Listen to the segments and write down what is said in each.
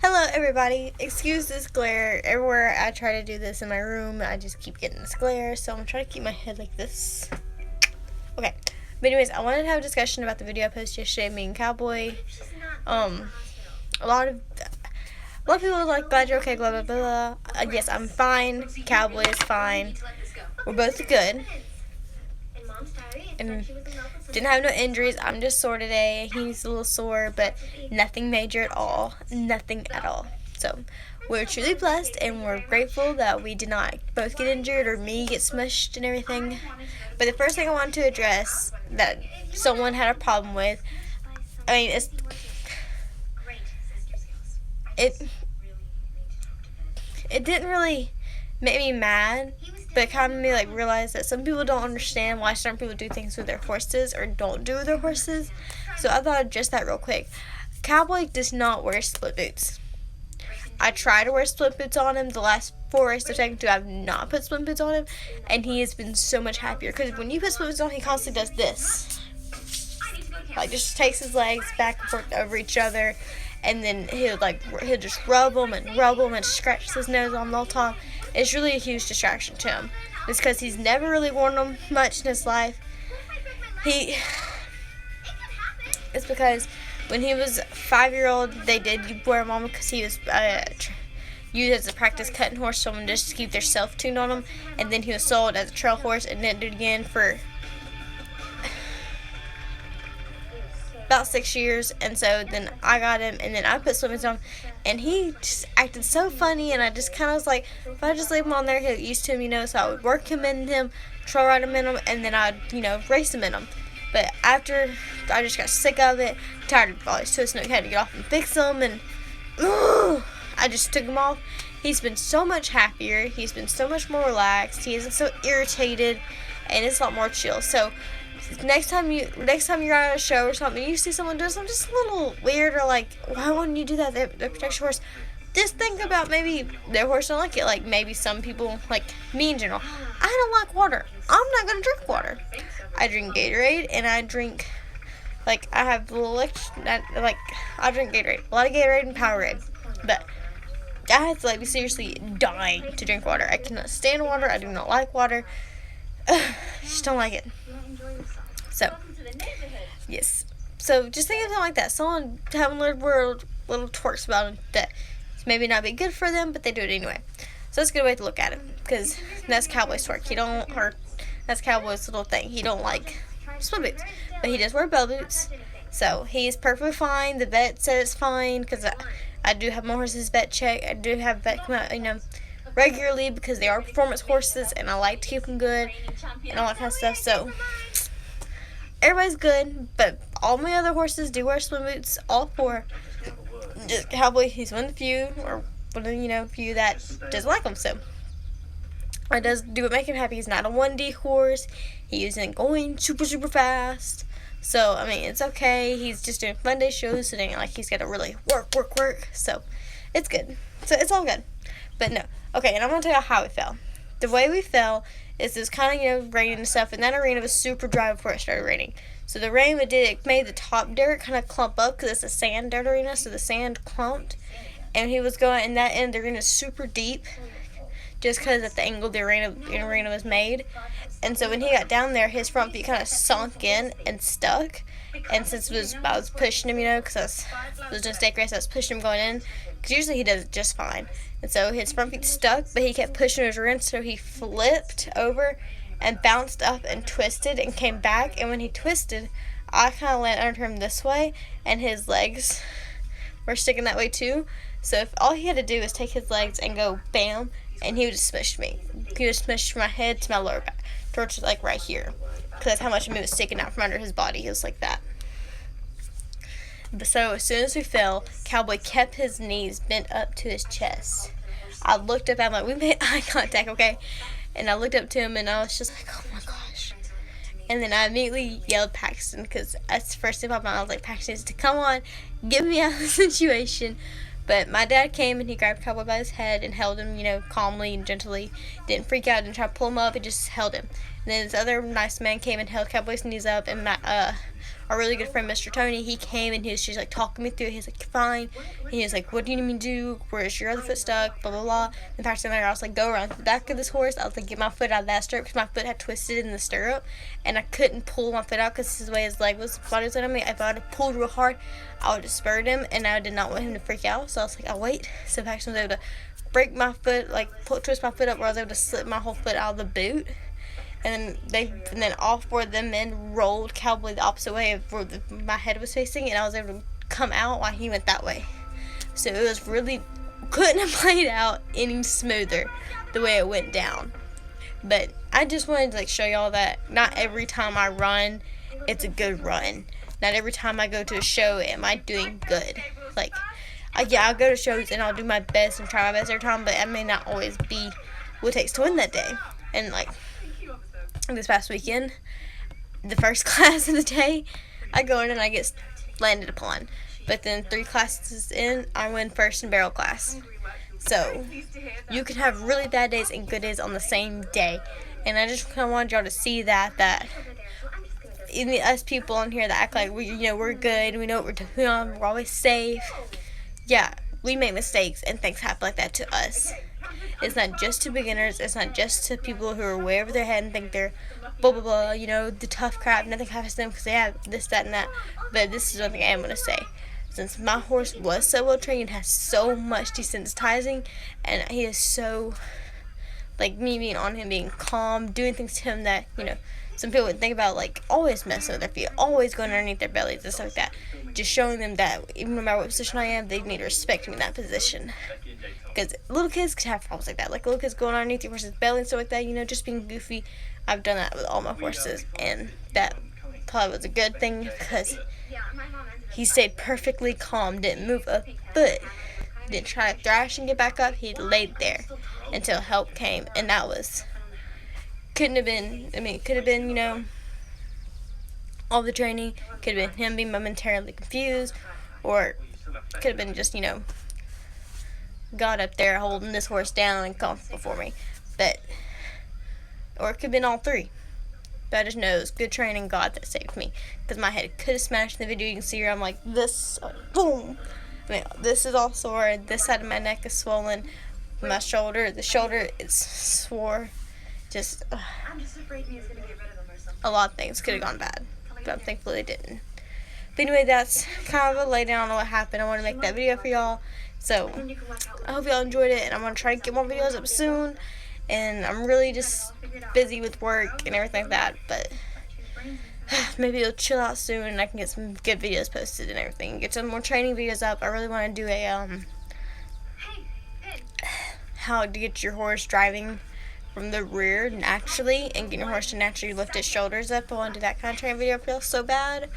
Hello everybody, excuse this glare. Everywhere I try to do this in my room, I just keep getting this glare, so I'm going to try to keep my head like this. Okay, but anyways, I wanted to have a discussion about the video I posted yesterday, me and Cowboy. A lot of people are like, glad you're okay, blah blah blah. Yes, I'm fine, Cowboy is fine. We're both good. And didn't have no injuries. I'm just sore today. He's a little sore, but nothing major at all. Nothing at all. So we're truly blessed, and we're grateful that we did not both get injured or me get smushed and everything. But the first thing I wanted to address that someone had a problem with, it didn't really make me mad, but it kind of made me realize that some people don't understand why certain people do things with their horses or don't do with their horses. So I thought I'd address that real quick. Cowboy does not wear split boots. I try to wear split boots on him. The last 4 races I've taken to, I've not put split boots on him, and he has been so much happier. Because when you put split boots on, he constantly does this. Just takes his legs back and forth over each other, and then he'll just rub them and scratch his nose on the whole time. It's really a huge distraction to him. It's because he's never really worn them much in his life. It's because when he was 5-year-old, they did wear them on because he was used as a practice cutting horse, someone just to keep their self-tuned on him, and then he was sold as a trail horse and didn't do it again for about 6 years. And so then I got him, and then I put swimmers on, and he just acted so funny, and I just kind of was like, if I just leave him on there, he'll get used to him, so I would work him in him, trail ride him in him, and then I'd, race him in him. But after I just got sick of it, tired of all these twists, and I had to get off and fix them, and I just took him off. He's been so much happier, he's been so much more relaxed, he isn't so irritated, and it's a lot more chill. So next time you're at a show or something, you see someone doing something just a little weird, or why wouldn't you do that? They protect your horse. Just think about maybe their horse don't like it. Like maybe some people, like me in general, I don't like water. I'm not gonna drink water. I drink Gatorade, and I drink I have a little I drink Gatorade, a lot of Gatorade and Powerade, but I have to be seriously dying to drink water. I cannot stand water. I do not like water. Just don't like it. So, yes. So, just think of something like that. Someone having little twerks about it that maybe not be good for them, but they do it anyway. So, that's a good way to look at it, because that's Cowboy's twerk. That's Cowboy's little thing. He don't like split boots, but he does wear bell boots. So, he's perfectly fine. The vet said it's fine, because I do have my horses vet check. I do have vet come out, regularly, because they are performance horses, and I like to keep them good and all that kind of stuff. So everybody's good, but all my other horses do wear swim boots. All 4. Just Cowboy, he's one of the few, few that doesn't like them. So it does do what make him happy. He's not a 1D horse. He isn't going super fast. So it's okay. He's just doing fun day shows, so it ain't like he's got to really work. So it's good. So it's all good. But no. Okay, and I'm going to tell you how we fell. The way we fell is this kind of, raining and stuff, and that arena was super dry before it started raining. So the rain it made the top dirt kind of clump up, because it's a sand dirt arena, so the sand clumped. And he was going, and that end, the arena is super deep, just because at the angle the arena was made. And so when he got down there, his front feet kind of sunk in and stuck. And since I was pushing him, because it was just a stake race, I was pushing him going in. Because usually he does it just fine. And so his front feet stuck, but he kept pushing his rear end, so he flipped over and bounced up and twisted and came back. And when he twisted, I kind of landed under him this way, and his legs were sticking that way too. So if all he had to do was take his legs and go bam, and he would just smush me. He would smush my head to my lower back, towards right here. Because that's how much of me was sticking out from under his body. He was like that. So as soon as we fell, Cowboy kept his knees bent up to his chest. I looked up at him, we made eye contact, okay? And I looked up to him, and I was just like, oh my gosh. And then I immediately yelled Paxton, because that's the first thing popped out. I was like, Paxton needs to come on, get me out of the situation. But my dad came, and he grabbed Cowboy by his head and held him, calmly and gently. Didn't freak out, didn't try to pull him up, he just held him. And then this other nice man came and held Cowboy's knees up, and our really good friend Mr. Tony, he came and he was just like talking me through it. He's like, fine. And he was like, what do you need me to do? Where's your other foot stuck? Blah, blah, blah. And Paxton and I was like, go around the back of this horse. I was like, get my foot out of that stirrup because my foot had twisted in the stirrup. And I couldn't pull my foot out because his way his leg was body was on me. If I would have pulled real hard, I would have spurred him. And I did not want him to freak out. So I was like, I'll wait. So Paxton was able to break my foot, like twist my foot up where I was able to slip my whole foot out of the boot. And then all four of them men rolled Cowboy the opposite way of where my head was facing, and I was able to come out while he went that way. So it was really, couldn't have played out any smoother the way it went down. But I just wanted to show y'all that not every time I run, it's a good run. Not every time I go to a show am I doing good. Yeah, I'll go to shows and I'll do my best and try my best every time, but I may not always be what it takes to win that day. And this past weekend, the first class of the day, I go in and I get landed upon. But then 3 classes in, I win first in barrel class. So you can have really bad days and good days on the same day. And I just kind of wanted y'all to see that even us people on here that act like we're good, we know what we're doing, we're always safe. Yeah, we make mistakes and things happen like that to us. It's not just to beginners. It's not just to people who are way over their head and think they're blah, blah, blah, the tough crap. Nothing happens to them because they have this, that, and that. But this is one thing I am going to say. Since my horse was so well trained and has so much desensitizing, and he is so, me being on him, being calm, doing things to him that, some people would think about, always messing with their feet, always going underneath their bellies and stuff like that. Just showing them that even no matter what position I am, they need to respect me in that position. Because little kids could have problems like that. Little kids going underneath your horse's belly and stuff like that, just being goofy. I've done that with all my horses, and that probably was a good thing because he stayed perfectly calm, didn't move a foot, didn't try to thrash and get back up. He laid there until help came, and that could have been, all the training, could have been him being momentarily confused, or could have been just, God up there holding this horse down and comfortable for me. Or it could have been all 3. But I just know it was good training, God, that saved me. Because my head could have smashed in the video. You can see here, I'm like this, boom. This is all sore. This side of my neck is swollen. My shoulder, the shoulder is sore. Just, a lot of things could have gone bad. But thankfully it didn't. But anyway, that's kind of a laydown on what happened. I want to make that video for y'all. So, I hope y'all enjoyed it, and I'm going to try to get more videos up soon, and I'm really just busy with work and everything like that, but maybe it'll chill out soon, and I can get some good videos posted and everything, get some more training videos up. I really want to do a, how to get your horse driving from the rear naturally, and get your horse to naturally lift its shoulders up. I want to do that kind of training video for y'all so bad.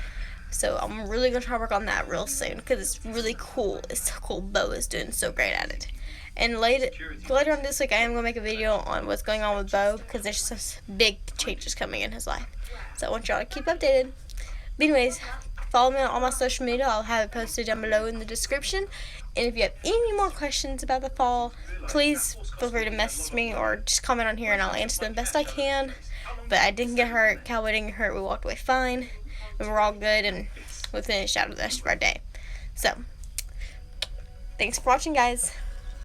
So I'm really going to try to work on that real soon because it's really cool. It's so cool. Bo is doing so great at it. And later on this week, I am going to make a video on what's going on with Bo because there's some big changes coming in his life. So I want y'all to keep updated. But anyways, follow me on all my social media. I'll have it posted down below in the description. And if you have any more questions about the fall, please feel free to message me or just comment on here and I'll answer them best I can. But I didn't get hurt. Cowboy didn't get hurt. We walked away fine. And we're all good, and we finished out the rest of our day. So, thanks for watching, guys.